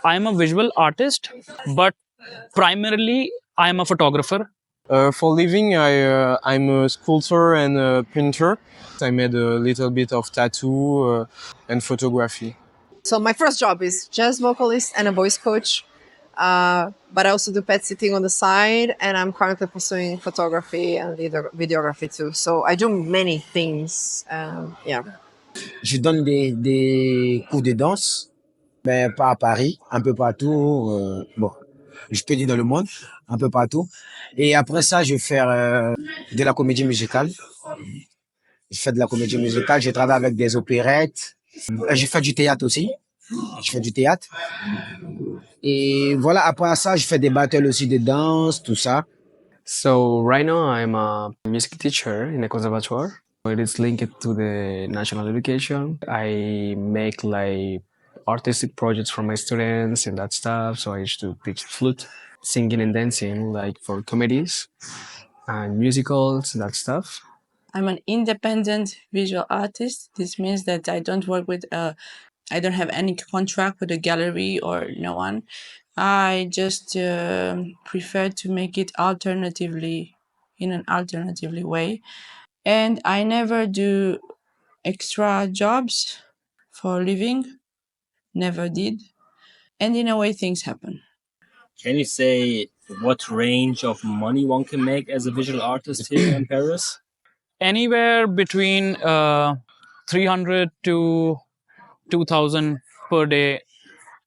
I'm a visual artist, but primarily I'm a photographer. For living, I'm a sculptor and a painter. I made a little bit of tattoo and photography. So my first job is jazz vocalist and a voice coach, but I also do pet sitting on the side, and I'm currently pursuing photography and videography too. So I do many things. Yeah. Je donne des cours de danse, mais pas à Paris, un peu partout. Bon, je peux dire dans le monde, un peu partout. Et après ça, je vais faire de la comédie musicale. Je fais de la comédie musicale, je travaille avec des opérettes. Je fais du théâtre aussi. Je fais du théâtre. Et voilà, après ça, je fais des battles aussi de danse, tout ça. So right now I'm a music teacher in a conservatoire. It is linked to the national education. I make like artistic projects for my students and that stuff. So I used to teach flute, singing and dancing like for comedies and musicals, that stuff. I'm an independent visual artist. This means that I don't work with I don't have any contract with a gallery or no one. I just prefer to make it alternatively, in an alternatively way. And I never do extra jobs for a living. Never did. And in a way, things happen. Can you say what range of money one can make as a visual artist here in Paris? Anywhere between 300 to 2000 per day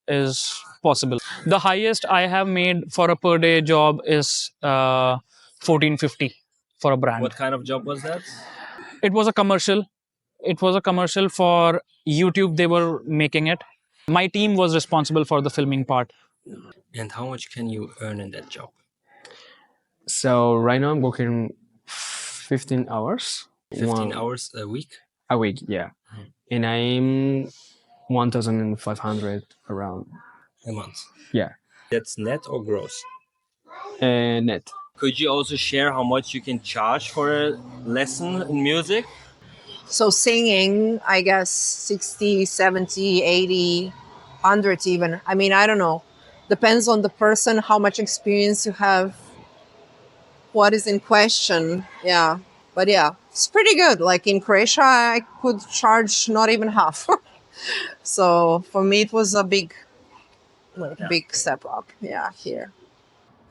is possible. The highest I have made for a per day job is 1450 for a brand. What kind of job was that? It was a commercial. It was a commercial for YouTube. They were making it. My team was responsible for the filming part. And how much can you earn in that job? So right now I'm working 15 hours. 15 hours a week? A week, yeah. And I'm 1,500 around. A month? Yeah. That's net or gross? Net. Could you also share how much you can charge for a lesson in music? So singing, I guess 60, 70, 80, 100 even. I mean, I don't know. Depends on the person, how much experience you have, what is in question. Yeah. But yeah, it's pretty good. Like in Croatia, I could charge not even half. So for me, it was a big step up. Yeah, here.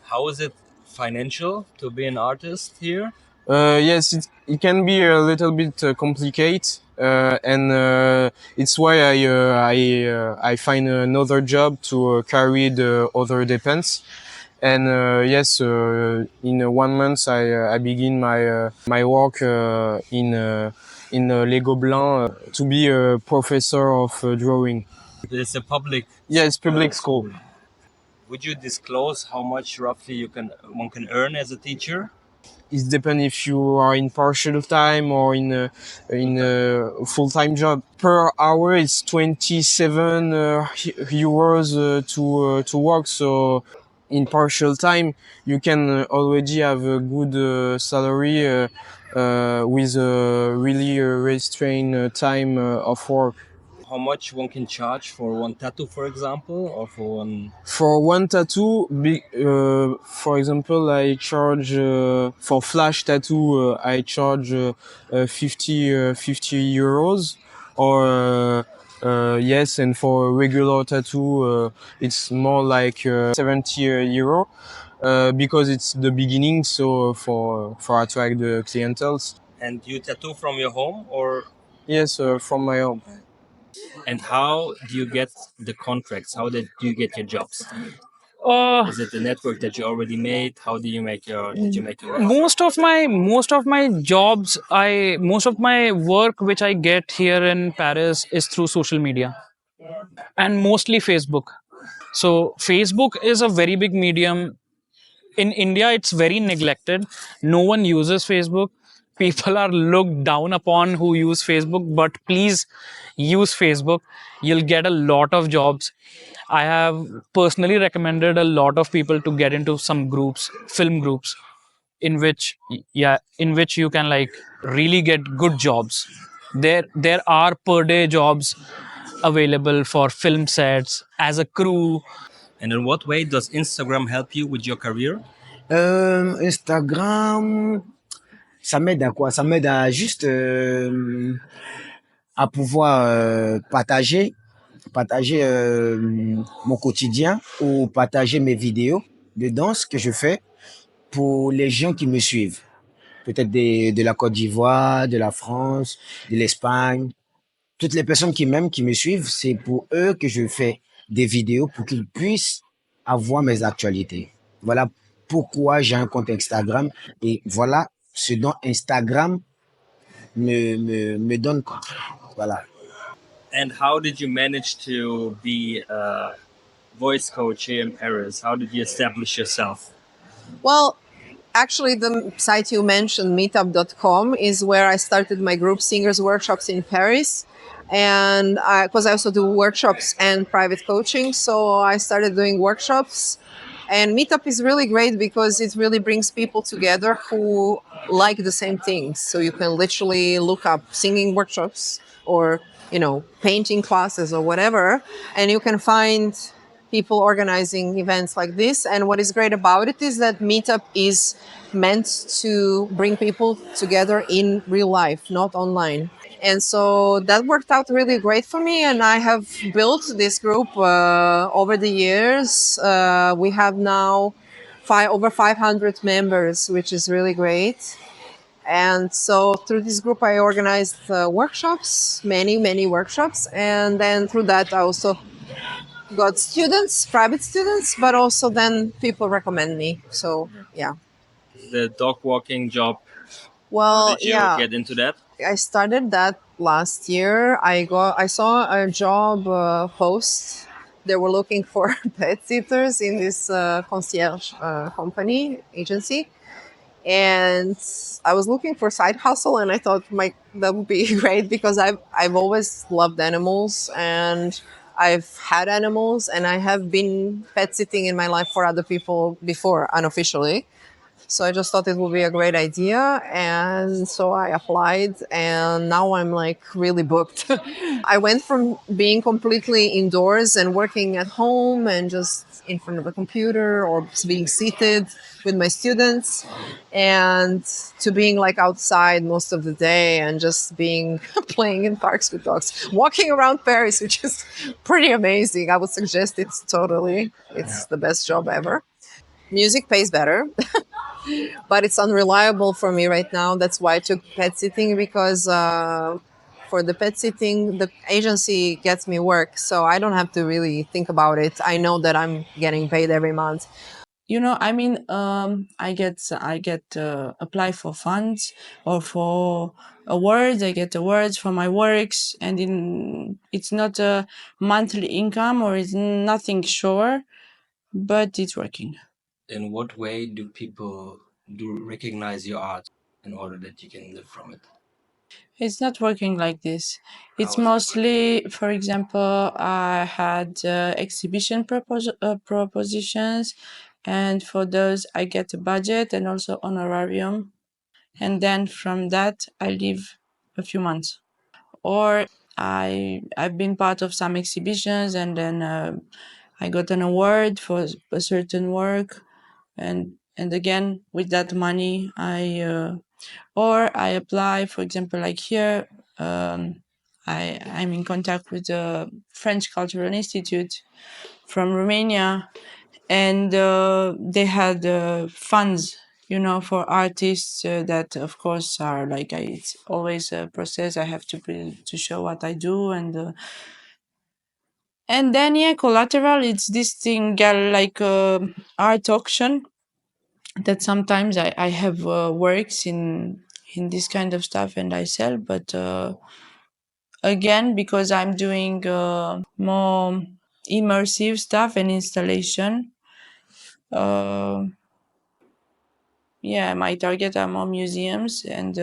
How is it financial to be an artist here? Yes, it can be a little bit complicated, and it's why I find another job to carry the other depends. And yes, in 1 month I begin my work in Lego Blanc to be a professor of drawing. It's a public. Yes, public school. Would you disclose how much roughly one can earn as a teacher? It depends if you are in partial time or in a full-time job. Per hour, it's 27 euros to work. So in partial time, you can already have a good salary with a really restrained time of work. How much one can charge for one tattoo, for example, or for one? For one tattoo, for example, I charge for flash tattoo. I charge 50 euros, or yes, and for regular tattoo, it's more like 70 euro because it's the beginning. So for attract the clientels. And you tattoo from your home, or? Yes, from my home. And how do you get the contracts? How do you get your jobs? Is it the network that you already made? How do you make your? Did you make your? Most of my jobs, most of my work which I get here in Paris is through social media, and mostly Facebook. So Facebook is a very big medium. In India, it's very neglected. No one uses Facebook. People are looked down upon who use Facebook, but please use Facebook. You'll get a lot of jobs. I have personally recommended a lot of people to get into some groups, film groups, in which you can like really get good jobs. There are per day jobs available for film sets as a crew. And in what way does Instagram help you with your career? Instagram, ça m'aide à quoi? Ça m'aide à juste à pouvoir partager mon quotidien ou partager mes vidéos de danse que je fais pour les gens qui me suivent. Peut-être de la Côte d'Ivoire, de la France, de l'Espagne. Toutes les personnes qui m'aiment, qui me suivent, c'est pour eux que je fais des vidéos pour qu'ils puissent avoir mes actualités. Voilà pourquoi j'ai un compte Instagram et voilà ce dont Instagram me donne. Quoi. Voilà. And how did you manage to be a voice coach here in Paris? How did you establish yourself? Well, actually, the site you mentioned, meetup.com, is where I started my group singers workshops in Paris. And because I also do workshops and private coaching, so I started doing workshops. And Meetup is really great because it really brings people together who like the same things. So you can literally look up singing workshops or, painting classes or whatever, and you can find people organizing events like this. And what is great about it is that Meetup is meant to bring people together in real life, not online. And so that worked out really great for me. And I have built this group over the years. We have now over 500 members, which is really great. And so through this group, I organized workshops, many, many workshops. And then through that, I also got students, private students, but also then people recommend me. So, yeah. The dog walking job. Well, Did you get into that? I started that last year. I saw a job post. They were looking for pet sitters in this concierge company agency, and I was looking for side hustle. And I thought, that would be great because I've always loved animals and I've had animals and I have been pet sitting in my life for other people before unofficially. So I just thought it would be a great idea. And so I applied and now I'm like really booked. I went from being completely indoors and working at home and just in front of a computer or being seated with my students and to being like outside most of the day and just being playing in parks with dogs, walking around Paris, which is pretty amazing. I would suggest it totally. It's the best job ever. Music pays better. But it's unreliable for me right now. That's why I took pet sitting because for the pet sitting, the agency gets me work. So I don't have to really think about it. I know that I'm getting paid every month. I get apply for funds or for awards. I get awards for my works, and it's not a monthly income or it's nothing sure, but it's working. In what way do people recognize your art in order that you can live from it? It's not working like this. It's How is it mostly, for example, I had exhibition propositions, and for those I get a budget and also honorarium, and then from that I live a few months. Or I've been part of some exhibitions, and then I got an award for a certain work, and again with that money I apply, for example, like here, I'm in contact with the French Cultural Institute from Romania, and they had funds, for artists that, of course, are like it's always a process. I have to show what I do, and then yeah, collateral. It's this thing, like art auction that sometimes I have works in this kind of stuff and I sell, but again, because I'm doing more immersive stuff and installation, uh, yeah, my target are more museums and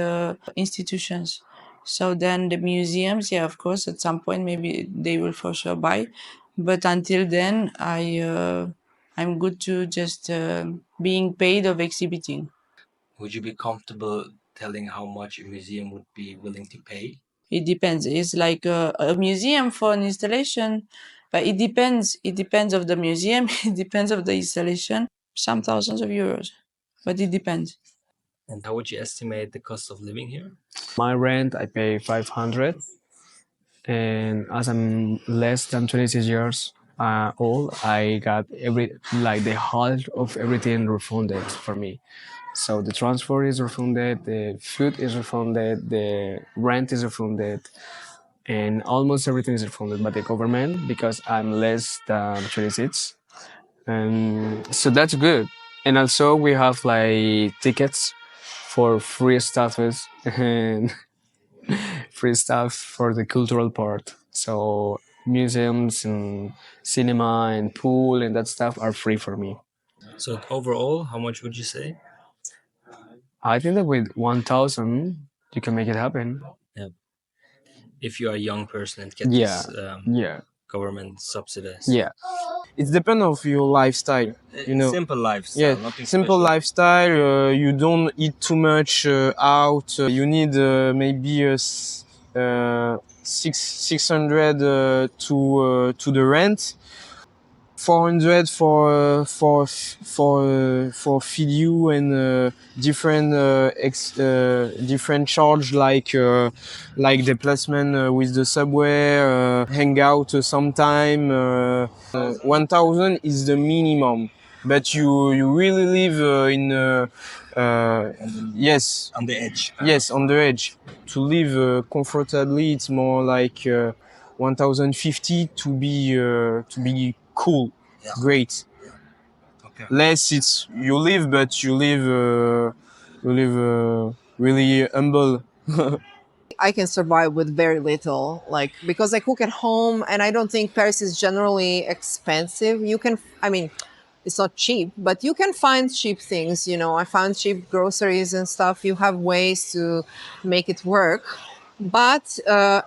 institutions. So then the museums, yeah, of course, at some point maybe they will for sure buy, but until then, I'm good to just being paid of exhibiting. Would you be comfortable telling how much a museum would be willing to pay? It depends. It's like a museum for an installation, but it depends. It depends of the museum. It depends of the installation. Some thousands of euros, but it depends. And how would you estimate the cost of living here? My rent, I pay 500, and as I'm less than 26 years old, I got the half of everything refunded for me. So the transport is refunded, the food is refunded, the rent is refunded, and almost everything is refunded by the government because I'm less than 26. And so that's good. And also we have like tickets for free stuff and free stuff for the cultural part. So museums and cinema and pool and that stuff are free for me. So overall, how much would you say? I think that with 1,000 you can make it happen. Yeah. If you are a young person and get Yeah, this yeah, government subsidies. yeah. It depends of your lifestyle, you know. Simple lifestyle, Yeah, nothing simple special. lifestyle. You don't eat too much out. You need maybe 600 to the rent. 400 for feed you and different charge like displacement with the subway, hang out sometime. 1,000 is the minimum, but you really live yes, On the edge. yes, on the edge. To live comfortably, it's more like 1,050 to be cool, Yeah. great. Okay. Less, it's you live, but you live really humble. I can survive with very little, like because I cook at home, and I don't think Paris is generally expensive. You can, I mean, it's not cheap, but you can find cheap things. You know, I found cheap groceries and stuff. You have ways to make it work. But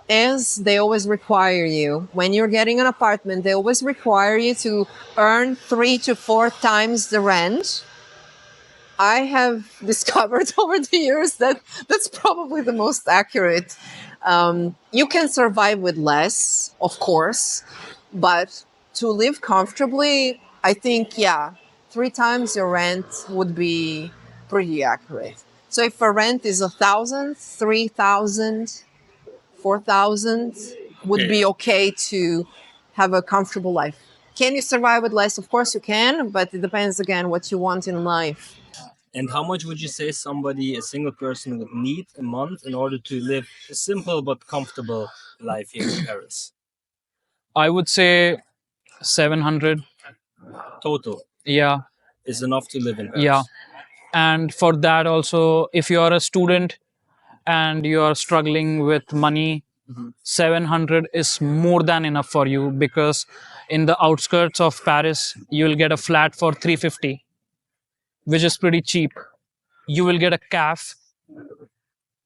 as they always require you, when you're getting an apartment, they always require you to earn 3 to 4 times the rent. I have discovered over the years that that's probably the most accurate. You can survive with less, of course, but to live comfortably, I think, yeah, 3 times your rent would be pretty accurate. So if a rent is 1,000, 3,000, 4,000 would be okay to have a comfortable life. Can you survive with less? Of course you can, but it depends again what you want in life. And how much would you say somebody, a single person, would need a month in order to live a simple but comfortable life here in Paris? I would say 700. Total Yeah, is enough to live in Paris. yeah. And for that also, if you are a student and you are struggling with money, 700 is more than enough for you, because in the outskirts of Paris, you'll get a flat for 350, which is pretty cheap. You will get a calf,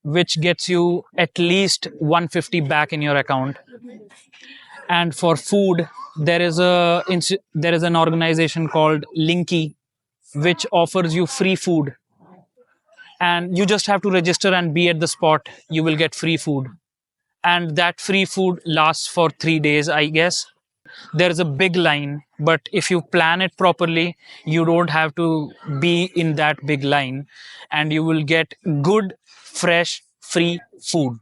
which gets you at least 150 back in your account. And for food, there is an organization called Linky, which offers you free food, and you just have to register and be at the spot. You will get free food, and that free food lasts for 3 days, I guess. There is a big line, but if you plan it properly, you don't have to be in that big line, and you will get good, fresh, free food.